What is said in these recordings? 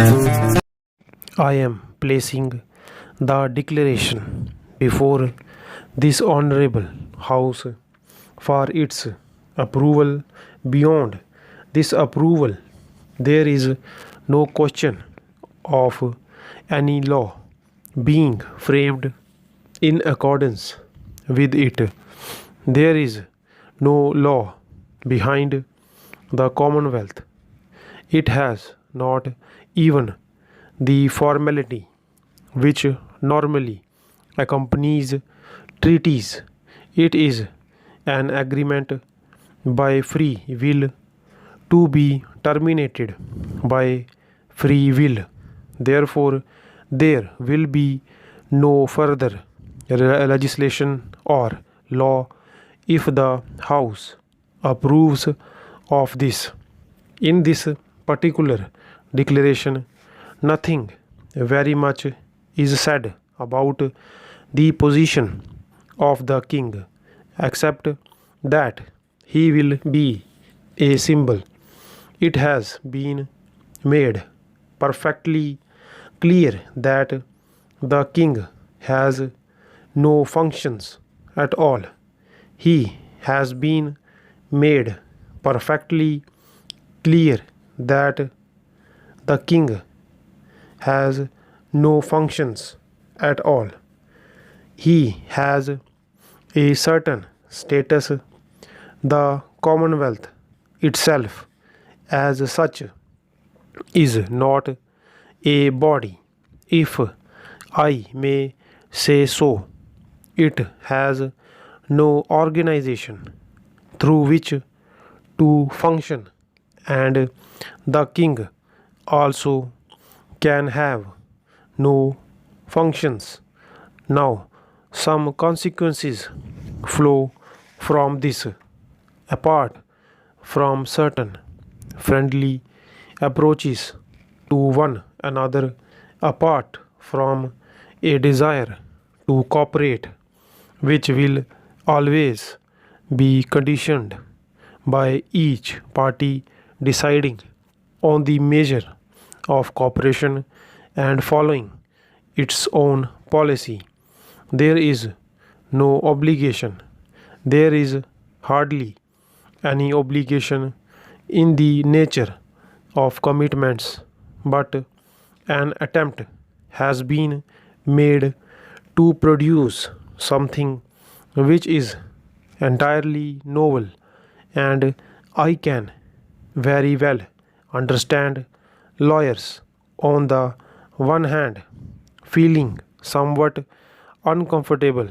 I am placing the declaration before this honorable House for its approval. Beyond this approval, there is no question of any law being framed in accordance with it. There is no law behind the Commonwealth. It has not even the formality which normally accompanies treaties. It is an agreement by free will to be terminated by free will. Therefore, there will be no further legislation or law if the House approves of this. In this particular declaration, nothing very much is said about the position of the king, except that he will be a symbol. It has been made perfectly clear that the king has no functions at all. He has been made perfectly clear that the king has no functions at all. He has a certain status. The Commonwealth itself, as such, is not a body, if I may say so. It has no organization through which to function, and the king also can have no functions. Now, some consequences flow from this. Apart from certain friendly approaches to one another, apart from a desire to cooperate, which will always be conditioned by each party deciding on the measure of cooperation and following its own policy, there is no obligation. There is hardly any obligation in the nature of commitments, but an attempt has been made to produce something which is entirely novel, and I can very well understand lawyers on the one hand feeling somewhat uncomfortable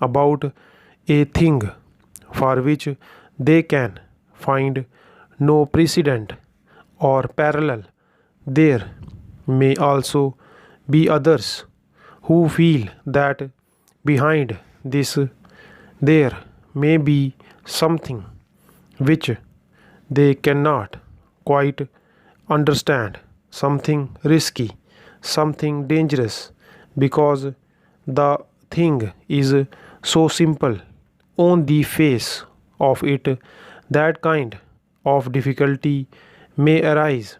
about a thing for which they can find no precedent or parallel. There may also be others who feel that behind this there may be something which they cannot quite understand, something risky, something dangerous, because the thing is so simple on the face of it. That kind of difficulty may arise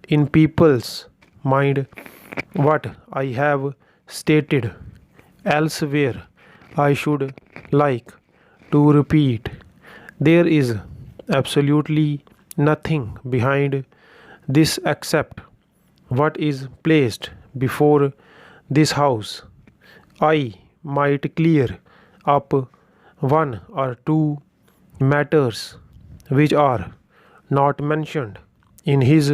in people's mind. What I have stated elsewhere, I should like to repeat. There is absolutely nothing behind this except what is placed before this House. I might clear up one or two matters which are not mentioned in his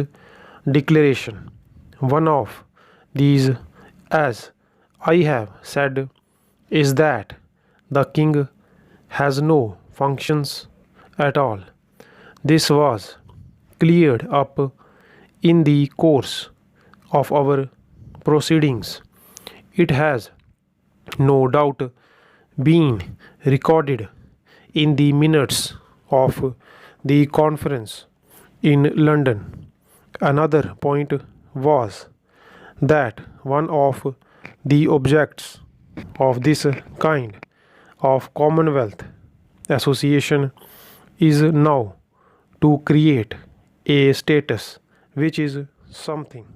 declaration. One of these, as I have said, is that the king has no functions at all. This was cleared up in the course of our proceedings. It has no doubt been recorded in the minutes of the conference in London. Another point was that one of the objects of this kind of Commonwealth association is now to create a status which is something